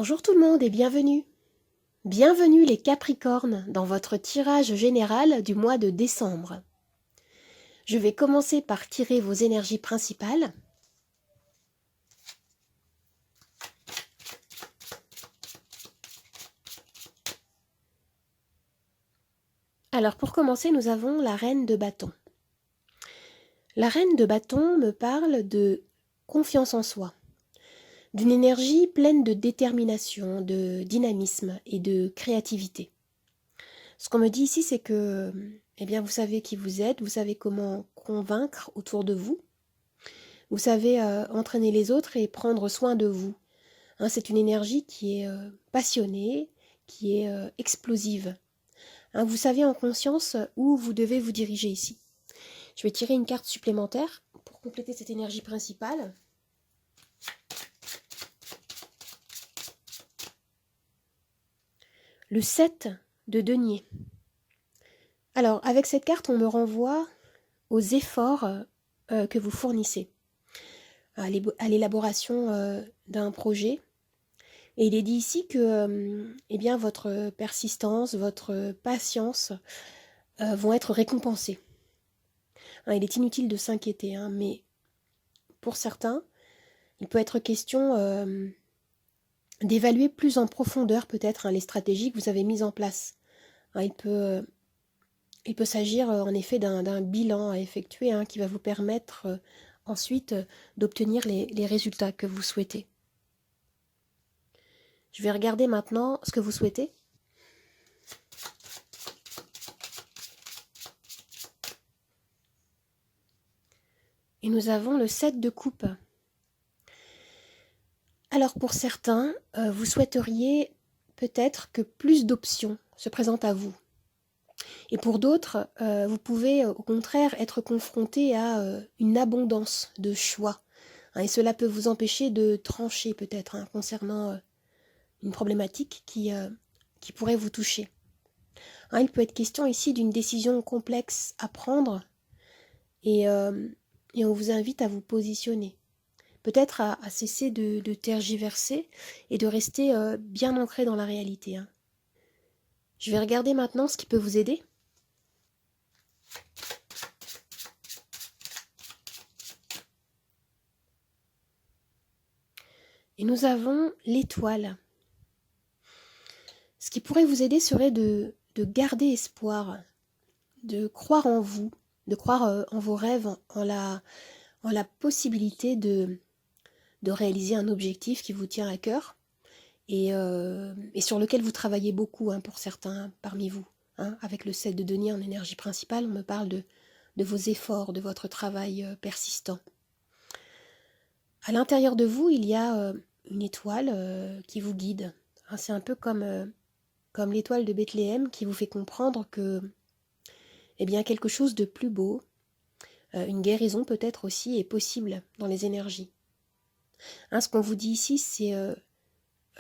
Bonjour tout le monde et bienvenue. Bienvenue les Capricornes dans votre tirage général du mois de décembre. Je vais commencer par tirer vos énergies principales. Alors pour commencer, nous avons la reine de bâton. La reine de bâton me parle de confiance en soi, d'une énergie pleine de détermination, de dynamisme et de créativité. Ce qu'on me dit ici, c'est que vous savez qui vous êtes, vous savez comment convaincre autour de vous, vous savez entraîner les autres et prendre soin de vous. C'est une énergie qui est passionnée, qui est explosive. Vous savez en conscience où vous devez vous diriger ici. Je vais tirer une carte supplémentaire pour compléter cette énergie principale. Le 7 de denier. Alors, avec cette carte, on me renvoie aux efforts que vous fournissez à l'élaboration d'un projet. Et il est dit ici que votre persistance, votre patience vont être récompensées. Il est inutile de s'inquiéter, mais pour certains, il peut être question d'évaluer plus en profondeur peut-être les stratégies que vous avez mises en place. Il peut s'agir en effet d'un bilan à effectuer qui va vous permettre ensuite d'obtenir les résultats que vous souhaitez. Je vais regarder maintenant ce que vous souhaitez. Et nous avons le 7 de coupe. Alors pour certains, vous souhaiteriez peut-être que plus d'options se présentent à vous. Et pour d'autres, vous pouvez au contraire être confronté à une abondance de choix. Et cela peut vous empêcher de trancher peut-être concernant une problématique qui pourrait vous toucher. Il peut être question ici d'une décision complexe à prendre et on vous invite à vous positionner. Peut-être à cesser de tergiverser et de rester bien ancré dans la réalité. Je vais regarder maintenant ce qui peut vous aider. Et nous avons l'étoile. Ce qui pourrait vous aider serait de garder espoir, de croire en vous, de croire en vos rêves, en la possibilité de réaliser un objectif qui vous tient à cœur et sur lequel vous travaillez beaucoup pour certains parmi vous. Avec le 7 de denier en énergie principale, on me parle de vos efforts, de votre travail persistant. À l'intérieur de vous, il y a une étoile qui vous guide. C'est un peu comme l'étoile de Bethléem qui vous fait comprendre que quelque chose de plus beau, une guérison peut-être aussi, est possible dans les énergies. Ce qu'on vous dit ici, c'est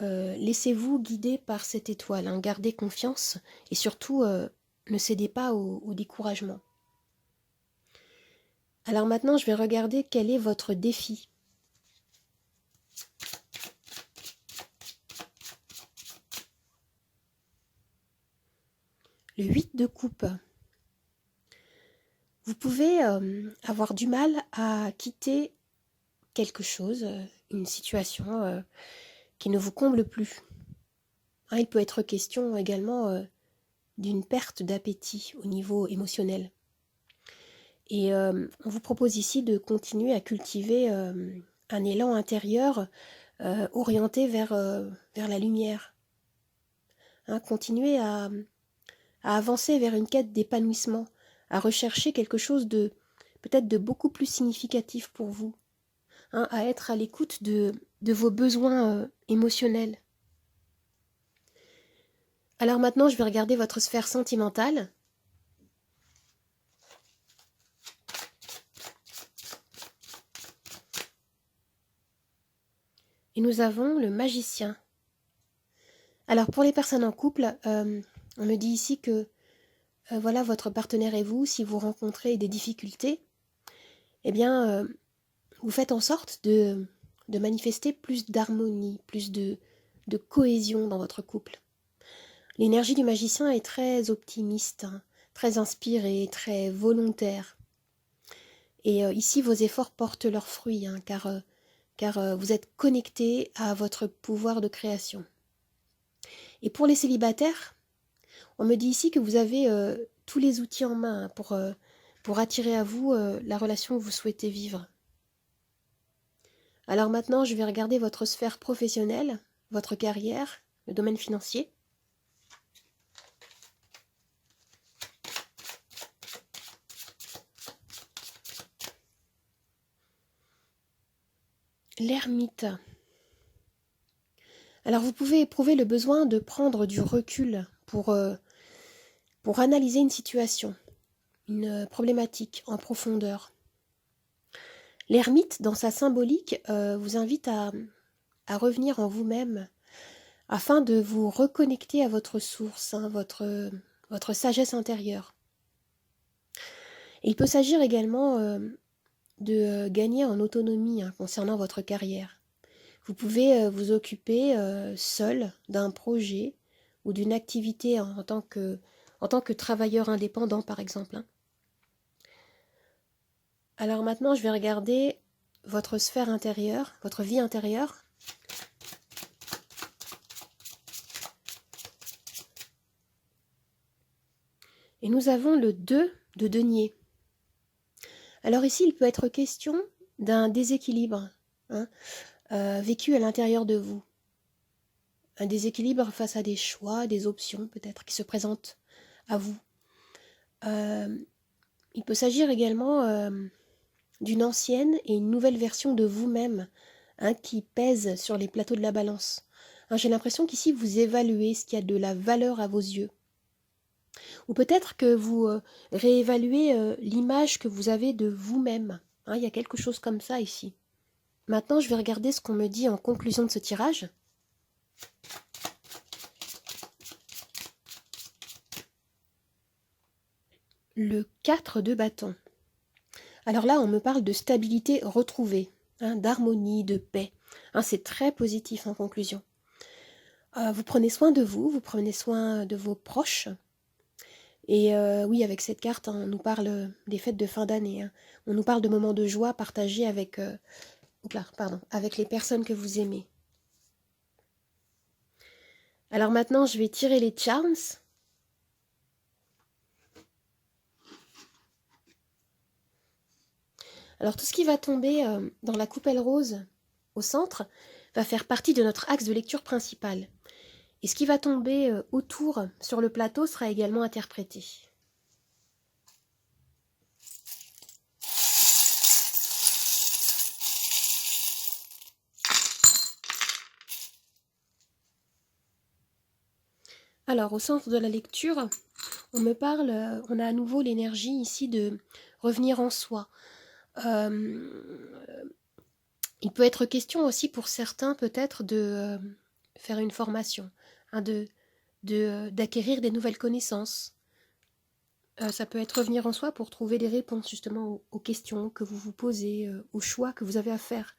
laissez-vous guider par cette étoile, gardez confiance et surtout ne cédez pas au découragement. Alors maintenant, je vais regarder quel est votre défi. Le 8 de coupe. Vous pouvez avoir du mal à quitter quelque chose, une situation qui ne vous comble plus. Il peut être question également d'une perte d'appétit au niveau émotionnel. Et on vous propose ici de continuer à cultiver un élan intérieur orienté vers la lumière. Continuer à avancer vers une quête d'épanouissement, à rechercher quelque chose de peut-être de beaucoup plus significatif pour vous, à être à l'écoute de vos besoins émotionnels. Alors maintenant, je vais regarder votre sphère sentimentale. Et nous avons le magicien. Alors pour les personnes en couple, on me dit ici que voilà, votre partenaire et vous, si vous rencontrez des difficultés, vous faites en sorte de manifester plus d'harmonie, plus de de cohésion dans votre couple. L'énergie du magicien est très optimiste, hein, très inspirée, très volontaire. Et ici, vos efforts portent leurs fruits, hein, car vous êtes connecté à votre pouvoir de création. Et pour les célibataires, on me dit ici que vous avez tous les outils en main, hein, pour attirer à vous la relation que vous souhaitez vivre. Alors maintenant, je vais regarder votre sphère professionnelle, votre carrière, le domaine financier. L'ermite. Alors vous pouvez éprouver le besoin de prendre du recul pour analyser une situation, une problématique en profondeur. L'ermite, dans sa symbolique, vous invite à revenir en vous-même afin de vous reconnecter à votre source, hein, votre sagesse intérieure. Et il peut s'agir également de gagner en autonomie, hein, concernant votre carrière. Vous pouvez vous occuper seul d'un projet ou d'une activité en tant que travailleur indépendant, par exemple, hein. Alors maintenant, je vais regarder votre sphère intérieure, votre vie intérieure. Et nous avons le 2 de denier. Alors ici, il peut être question d'un déséquilibre, hein, vécu à l'intérieur de vous. Un déséquilibre face à des choix, des options peut-être qui se présentent à vous. Il peut s'agir également d'une ancienne et une nouvelle version de vous-même, hein, qui pèse sur les plateaux de la balance. Hein, j'ai l'impression qu'ici, vous évaluez ce qui a de la valeur à vos yeux. Ou peut-être que vous réévaluez l'image que vous avez de vous-même. Hein, il y a quelque chose comme ça ici. Maintenant, je vais regarder ce qu'on me dit en conclusion de ce tirage. Le 4 de bâton. Alors là, on me parle de stabilité retrouvée, hein, d'harmonie, de paix. Hein, c'est très positif en conclusion. Vous prenez soin de vous, vous prenez soin de vos proches. Et oui, avec cette carte, hein, on nous parle des fêtes de fin d'année. Hein. On nous parle de moments de joie partagés avec, avec les personnes que vous aimez. Alors maintenant, je vais tirer les charms. Alors tout ce qui va tomber dans la coupelle rose au centre va faire partie de notre axe de lecture principal. Et ce qui va tomber autour sur le plateau sera également interprété. Alors au centre de la lecture, on me parle, on a à nouveau l'énergie ici de revenir en soi. Il peut être question aussi pour certains peut-être de faire une formation, hein, d'acquérir des nouvelles connaissances. Ça peut être revenir en soi pour trouver des réponses justement aux questions que vous vous posez, aux choix que vous avez à faire.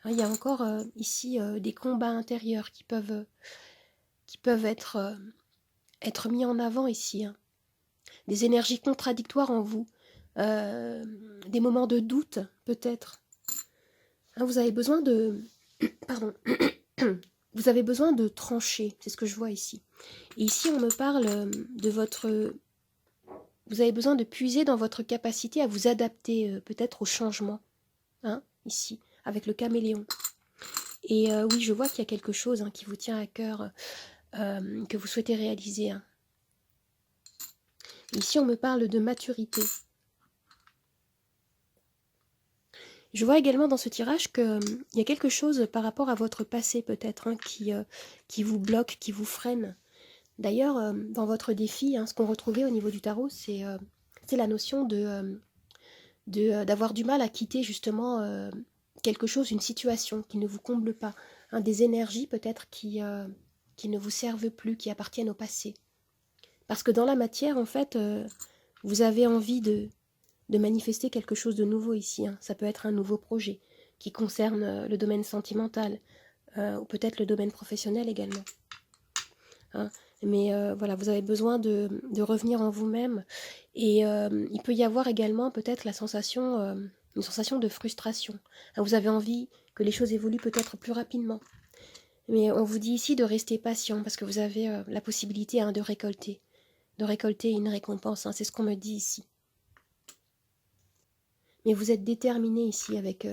Hein, il y a encore ici des combats intérieurs qui peuvent être mis en avant ici. Hein. Des énergies contradictoires en vous, des moments de doute peut-être. Hein, vous avez besoin de... Pardon. Vous avez besoin de trancher, c'est ce que je vois ici. Et ici, on me parle de votre... Vous avez besoin de puiser dans votre capacité à vous adapter peut-être au changement, hein, ici, avec le caméléon. Et oui, je vois qu'il y a quelque chose, hein, qui vous tient à cœur, que vous souhaitez réaliser. Hein. Ici, on me parle de maturité. Je vois également dans ce tirage qu'il y a quelque chose par rapport à votre passé peut-être, hein, qui vous bloque, qui vous freine. D'ailleurs, dans votre défi, hein, ce qu'on retrouvait au niveau du tarot, c'est la notion d'avoir du mal à quitter justement quelque chose, une situation qui ne vous comble pas. Hein, des énergies peut-être qui ne vous servent plus, qui appartiennent au passé. Parce que dans la matière, en fait, vous avez envie de manifester quelque chose de nouveau ici. Hein. Ça peut être un nouveau projet qui concerne le domaine sentimental, ou peut-être le domaine professionnel également. Hein. Mais voilà, vous avez besoin de revenir en vous-même. Et il peut y avoir également peut-être la sensation, une sensation de frustration. Hein, vous avez envie que les choses évoluent peut-être plus rapidement. Mais on vous dit ici de rester patient parce que vous avez la possibilité de récolter une récompense. Hein, c'est ce qu'on me dit ici. Mais vous êtes déterminé ici avec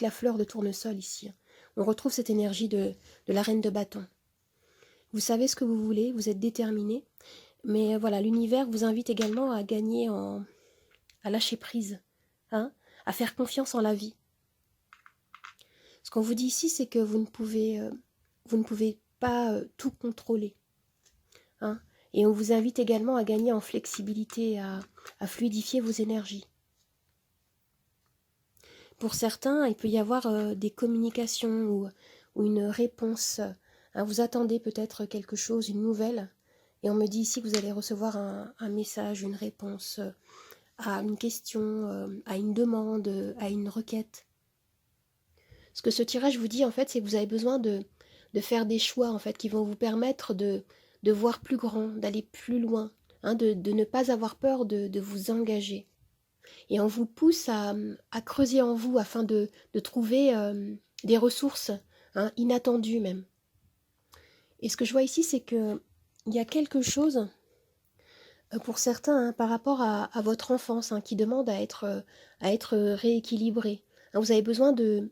la fleur de tournesol ici. On retrouve cette énergie de la reine de bâton. Vous savez ce que vous voulez, vous êtes déterminé. Mais voilà, l'univers vous invite également à gagner à lâcher prise, hein, à faire confiance en la vie. Ce qu'on vous dit ici, c'est que vous ne pouvez pas tout contrôler. Hein, et on vous invite également à gagner en flexibilité, à fluidifier vos énergies. Pour certains, il peut y avoir des communications ou une réponse. Hein, vous attendez peut-être quelque chose, une nouvelle, et on me dit ici que vous allez recevoir un message, une réponse à une question, à une demande, à une requête. Ce que ce tirage vous dit, en fait, c'est que vous avez besoin de faire des choix, en fait, qui vont vous permettre de voir plus grand, d'aller plus loin, hein, de ne pas avoir peur de vous engager. Et on vous pousse à creuser en vous afin de trouver des ressources, hein, inattendues même. Et ce que je vois ici, c'est qu'il y a quelque chose, pour certains, hein, par rapport à votre enfance, hein, qui demande à être rééquilibré. Hein, vous avez besoin de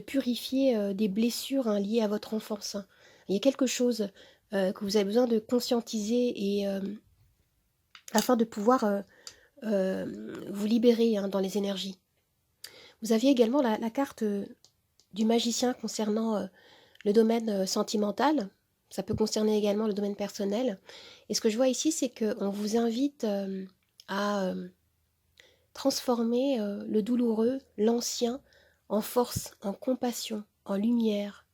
purifier des blessures, hein, liées à votre enfance. Hein. Il y a quelque chose que vous avez besoin de conscientiser et afin de pouvoir vous libérer, hein, dans les énergies. Vous aviez également la carte du magicien concernant le domaine sentimental. Ça peut concerner également le domaine personnel. Et ce que je vois ici, c'est qu'on vous invite à transformer le douloureux, l'ancien, en force, en compassion, en lumière.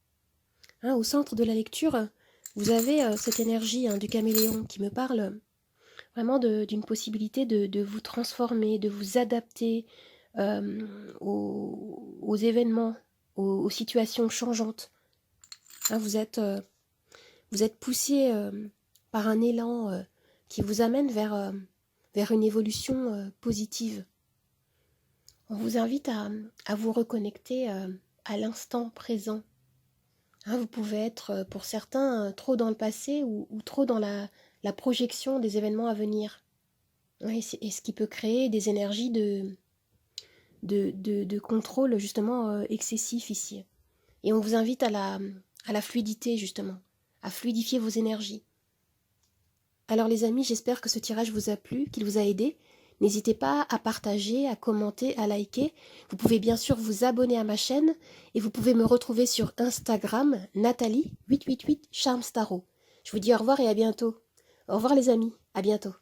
Hein, au centre de la lecture, vous avez cette énergie, hein, du caméléon qui me parle vraiment d'une possibilité de vous transformer, de vous adapter aux événements, aux situations changeantes. Hein, vous êtes poussé par un élan qui vous amène vers une évolution positive. On vous invite à vous reconnecter à l'instant présent. Hein, vous pouvez être, pour certains, trop dans le passé ou trop dans la projection des événements à venir. Et ce qui peut créer des énergies de contrôle justement excessif ici. Et on vous invite à la fluidité justement, à fluidifier vos énergies. Alors les amis, j'espère que ce tirage vous a plu, qu'il vous a aidé. N'hésitez pas à partager, à commenter, à liker. Vous pouvez bien sûr vous abonner à ma chaîne et vous pouvez me retrouver sur Instagram, Nathalie888 Charms Tarot. Je vous dis au revoir et à bientôt. Au revoir les amis, à bientôt.